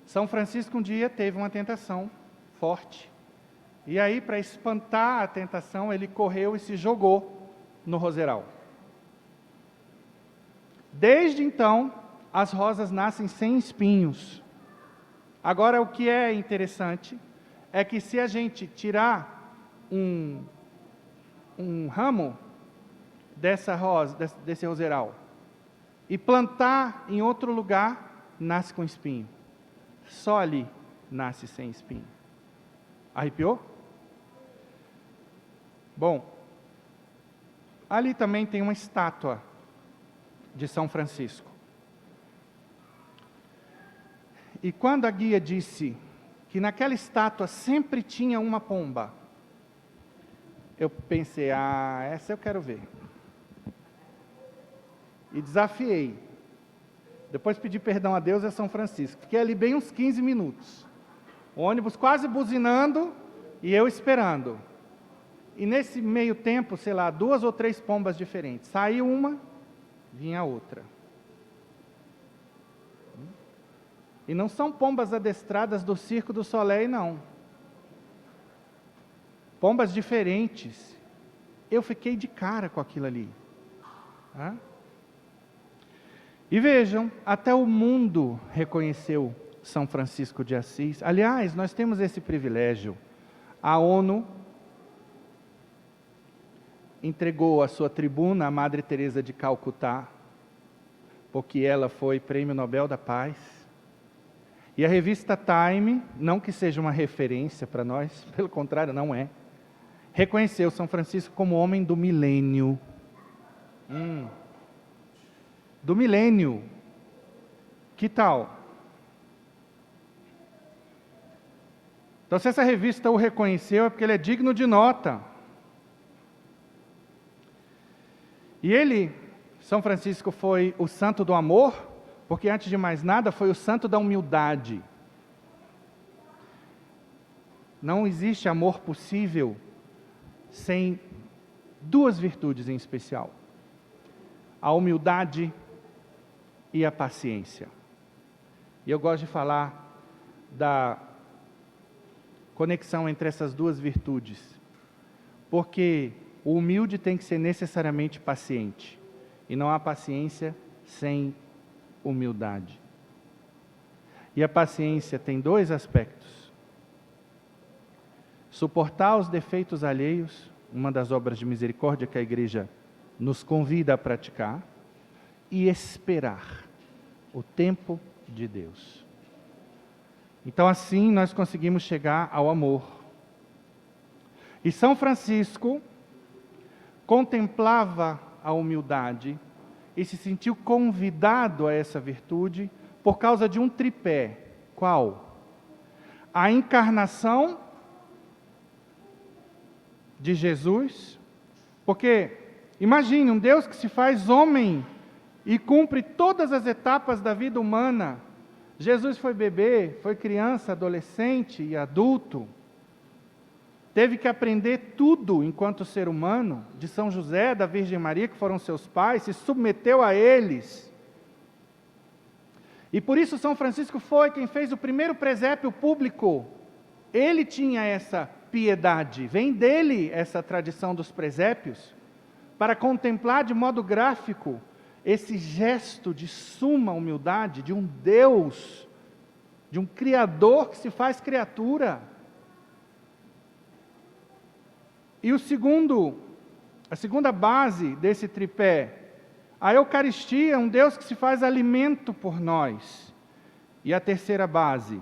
São Francisco um dia teve uma tentação forte, e aí para espantar a tentação, ele correu e se jogou no roseral. Desde então, as rosas nascem sem espinhos. Agora, o que é interessante é que se a gente tirar um ramo dessa rosa, desse roseral, e plantar em outro lugar, nasce com espinho. Só ali nasce sem espinho. Arrepiou? Bom, ali também tem uma estátua de São Francisco. E quando a guia disse que naquela estátua sempre tinha uma pomba, eu pensei, essa eu quero ver. E desafiei. Depois pedi perdão a Deus e a São Francisco. Fiquei ali bem uns 15 minutos. O ônibus quase buzinando e eu esperando. E nesse meio tempo, sei lá, 2 ou 3 pombas diferentes. Saiu uma, vinha a outra. E não são pombas adestradas do Circo do Soleil, não. Pombas diferentes. Eu fiquei de cara com aquilo ali. E vejam, até o mundo reconheceu São Francisco de Assis. Aliás, nós temos esse privilégio. A ONU entregou a sua tribuna à Madre Teresa de Calcutá, porque ela foi Prêmio Nobel da Paz. E a revista Time, não que seja uma referência para nós, pelo contrário, não é, reconheceu São Francisco como homem do milênio. Do milênio. Que tal? Então, se essa revista o reconheceu, é porque ele é digno de nota. E ele, São Francisco, foi o santo do amor, porque antes de mais nada foi o santo da humildade. Não existe amor possível sem 2 virtudes em especial: a humildade e a paciência. E eu gosto de falar da conexão entre essas duas virtudes, porque o humilde tem que ser necessariamente paciente, e não há paciência sem humildade. E a paciência tem dois aspectos: suportar os defeitos alheios, uma das obras de misericórdia que a igreja nos convida a praticar, e esperar o tempo de Deus. Então, assim, nós conseguimos chegar ao amor. E São Francisco contemplava a humildade e se sentiu convidado a essa virtude por causa de um tripé. Qual? A encarnação de Jesus. Porque, imagine, um Deus que se faz homem e cumpre todas as etapas da vida humana. Jesus foi bebê, foi criança, adolescente e adulto. Teve que aprender tudo enquanto ser humano, de São José, da Virgem Maria, que foram seus pais, se submeteu a eles. E por isso São Francisco foi quem fez o primeiro presépio público. Ele tinha essa piedade, vem dele essa tradição dos presépios, para contemplar de modo gráfico esse gesto de suma humildade de um Deus, de um Criador que se faz criatura. E a segunda base desse tripé, a Eucaristia, um Deus que se faz alimento por nós. E a terceira base,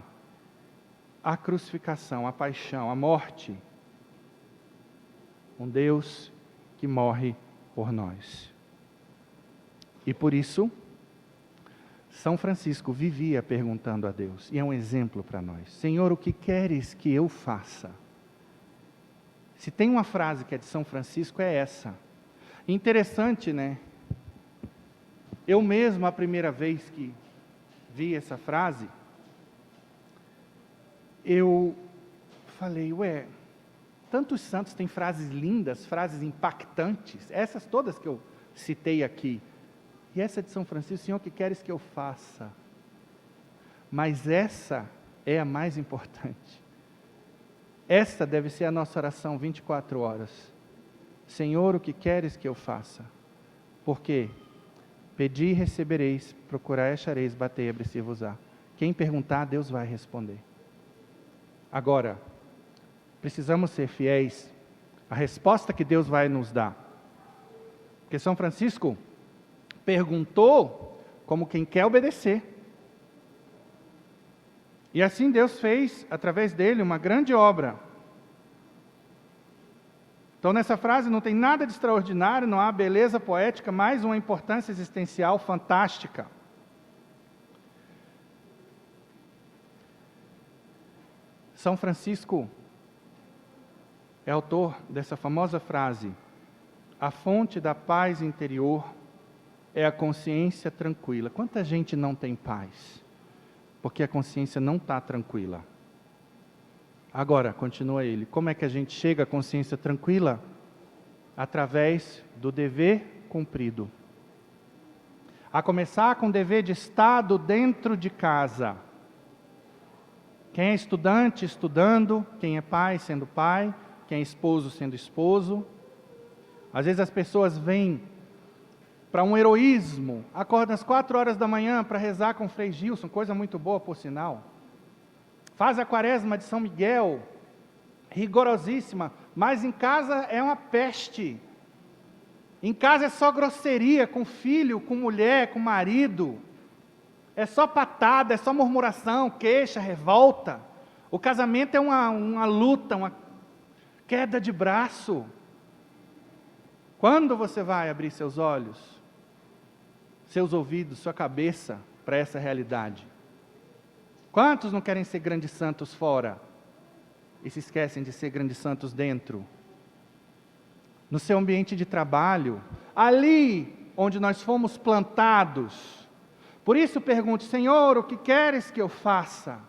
a crucificação, a paixão, a morte. Um Deus que morre por nós. E por isso, São Francisco vivia perguntando a Deus, e é um exemplo para nós: Senhor, o que queres que eu faça? Se tem uma frase que é de São Francisco, é essa. Interessante, né? Eu mesmo, a primeira vez que vi essa frase, eu falei, tantos santos têm frases lindas, frases impactantes, essas todas que eu citei aqui. E essa de São Francisco: Senhor, o que queres que eu faça? Mas essa é a mais importante. Essa deve ser a nossa oração 24 horas. Senhor, o que queres que eu faça? Porque pedi e recebereis, procurai e achareis, batei e abrir-se-vos-á. Quem perguntar, Deus vai responder. Agora, precisamos ser fiéis à resposta que Deus vai nos dar. Porque São Francisco perguntou como quem quer obedecer. E assim Deus fez, através dele, uma grande obra. Então, nessa frase não tem nada de extraordinário, não há beleza poética, mas uma importância existencial fantástica. São Francisco é autor dessa famosa frase: a fonte da paz interior é a consciência tranquila. Quanta gente não tem paz? Porque a consciência não está tranquila. Agora, continua ele, como é que a gente chega à consciência tranquila? Através do dever cumprido. A começar com o dever de Estado dentro de casa. Quem é estudante, estudando. Quem é pai, sendo pai. Quem é esposo, sendo esposo. Às vezes as pessoas vêm para um heroísmo, acordam às 4 horas da manhã para rezar com o Frei Gilson, coisa muito boa por sinal. Faz a quaresma de São Miguel, rigorosíssima, mas em casa é uma peste. Em casa é só grosseria, com filho, com mulher, com marido. É só patada, é só murmuração, queixa, revolta. O casamento é uma luta, uma queda de braço. Quando você vai abrir seus olhos, seus ouvidos, sua cabeça para essa realidade? Quantos não querem ser grandes santos fora e se esquecem de ser grandes santos dentro? No seu ambiente de trabalho, ali onde nós fomos plantados. Por isso pergunte: Senhor, o que queres que eu faça?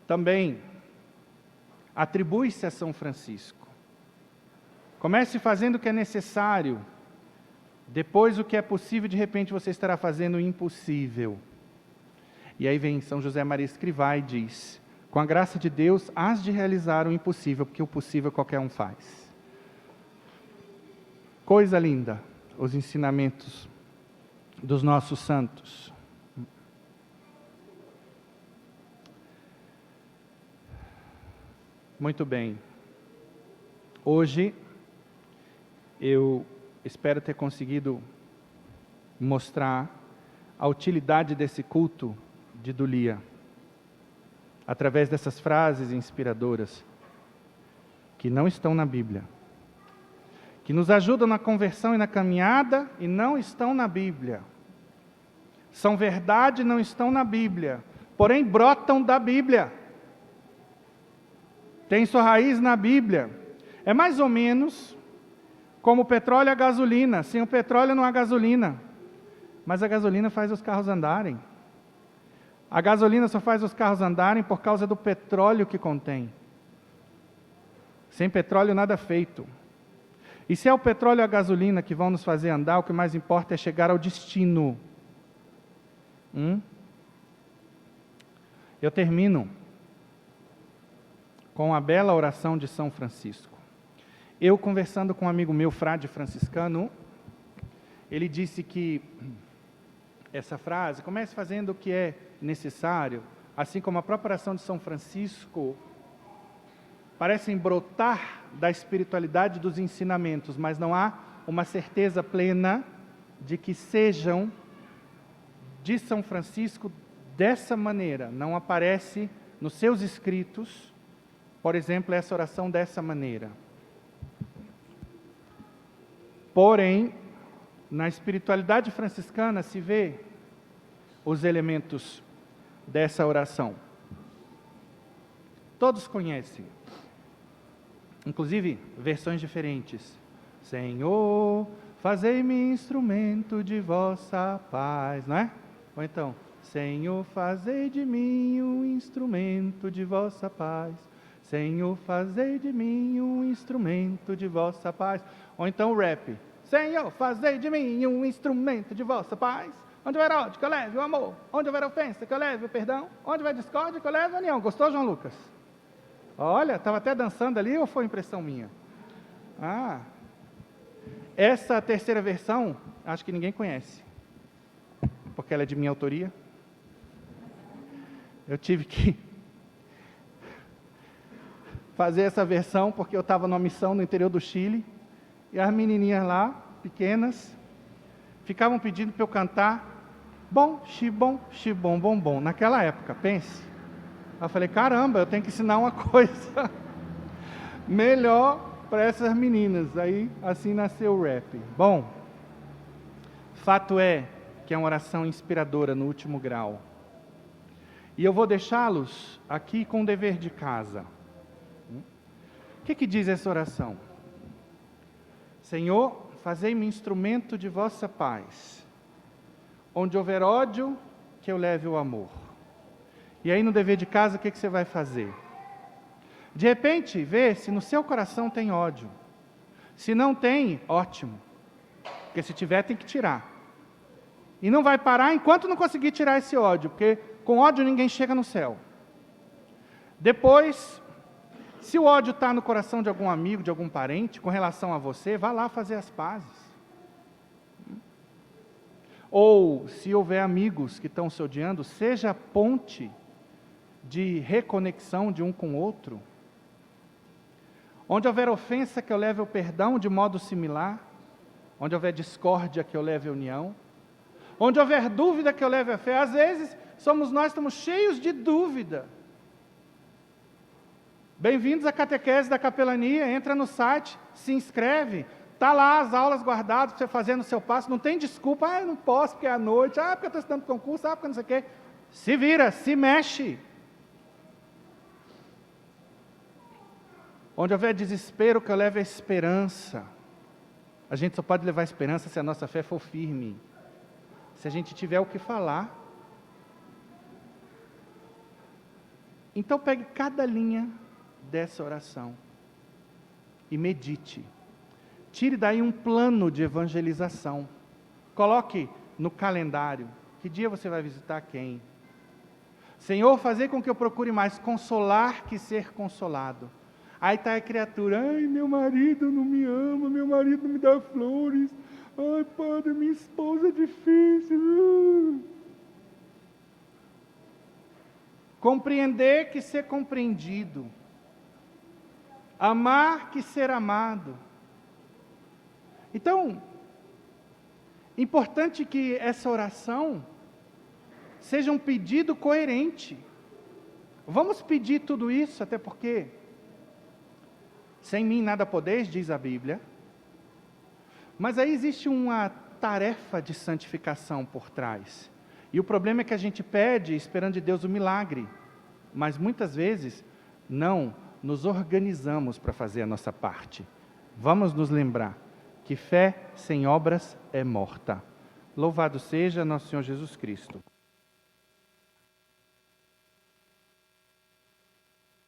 Também atribui-se a São Francisco: comece fazendo o que é necessário Depois, o que é possível, de repente você estará fazendo o impossível. E aí vem São José Maria Escrivá e diz: com a graça de Deus, hás de realizar o impossível, porque o possível qualquer um faz. Coisa linda, os ensinamentos dos nossos santos. Muito bem. Hoje, eu espero ter conseguido mostrar a utilidade desse culto de Dulia, através dessas frases inspiradoras, que não estão na Bíblia, que nos ajudam na conversão e na caminhada, e não estão na Bíblia. São verdade e não estão na Bíblia, porém brotam da Bíblia. Tem sua raiz na Bíblia. É mais ou menos como o petróleo e a gasolina. Sem o petróleo não há gasolina. Mas a gasolina faz os carros andarem. A gasolina só faz os carros andarem por causa do petróleo que contém. Sem petróleo nada é feito. E se é o petróleo e a gasolina que vão nos fazer andar, o que mais importa é chegar ao destino. Eu termino com a bela oração de São Francisco. Eu, conversando com um amigo meu, frade franciscano, ele disse que essa frase, comece fazendo o que é necessário, assim como a própria oração de São Francisco, parecem brotar da espiritualidade dos ensinamentos, mas não há uma certeza plena de que sejam de São Francisco dessa maneira. Não aparece nos seus escritos, por exemplo, essa oração dessa maneira. Porém, na espiritualidade franciscana se vê os elementos dessa oração. Todos conhecem, inclusive versões diferentes. Senhor, fazei-me instrumento de vossa paz, não é? Ou então, Senhor, fazei de mim um instrumento de vossa paz. Senhor, fazei de mim um instrumento de vossa paz. Ou então o rap. Senhor, fazei de mim um instrumento de vossa paz. Onde houver ódio, que eu leve o amor. Onde houver ofensa, que eu leve o perdão. Onde houver discórdia, que eu leve a união. Gostou, João Lucas? Olha, estava até dançando ali ou foi impressão minha? Essa terceira versão, acho que ninguém conhece. Porque ela é de minha autoria. Eu tive que fazer essa versão porque eu estava numa missão no interior do Chile. E as menininhas lá, pequenas, ficavam pedindo para eu cantar bom, xibom, xibom, bom, bom. Naquela época, pense. Eu falei, caramba, eu tenho que ensinar uma coisa melhor para essas meninas. Aí, assim nasceu o rap. Bom, fato é que é uma oração inspiradora no último grau. E eu vou deixá-los aqui com o dever de casa. O que diz essa oração? Senhor, fazei-me instrumento de vossa paz. Onde houver ódio, que eu leve o amor. E aí no dever de casa, o que você vai fazer? De repente, vê se no seu coração tem ódio. Se não tem, ótimo. Porque se tiver, tem que tirar. E não vai parar enquanto não conseguir tirar esse ódio, porque com ódio ninguém chega no céu. Depois, se o ódio está no coração de algum amigo, de algum parente, com relação a você, vá lá fazer as pazes. Ou, se houver amigos que estão se odiando, seja a ponte de reconexão de um com o outro. Onde houver ofensa, que eu leve o perdão de modo similar. Onde houver discórdia, que eu leve a união. Onde houver dúvida, que eu leve a fé. Às vezes, estamos cheios de dúvida. Bem-vindos à catequese da capelania, entra no site, se inscreve, está lá as aulas guardadas para você fazer no seu passo, não tem desculpa, eu não posso porque é à noite, porque eu estou estudando concurso, porque não sei o quê. Se vira, se mexe. Onde houver desespero, que eu leve a esperança. A gente só pode levar a esperança se a nossa fé for firme, se a gente tiver o que falar. Então pegue cada linha dessa oração e medite. Tire daí um plano de evangelização. Coloque no calendário. Que dia você vai visitar quem? Senhor, fazer com que eu procure mais consolar que ser consolado. Aí está a criatura, ai, meu marido não me ama, meu marido não me dá flores, ai, padre, minha esposa é difícil. Compreender que ser compreendido. Amar que ser amado. Então, importante que essa oração seja um pedido coerente. Vamos pedir tudo isso, até porque sem mim nada podeis, diz a Bíblia. Mas aí existe uma tarefa de santificação por trás. E o problema é que a gente pede esperando de Deus o milagre, mas muitas vezes não nos organizamos para fazer a nossa parte. Vamos nos lembrar que fé sem obras é morta. Louvado seja nosso Senhor Jesus Cristo.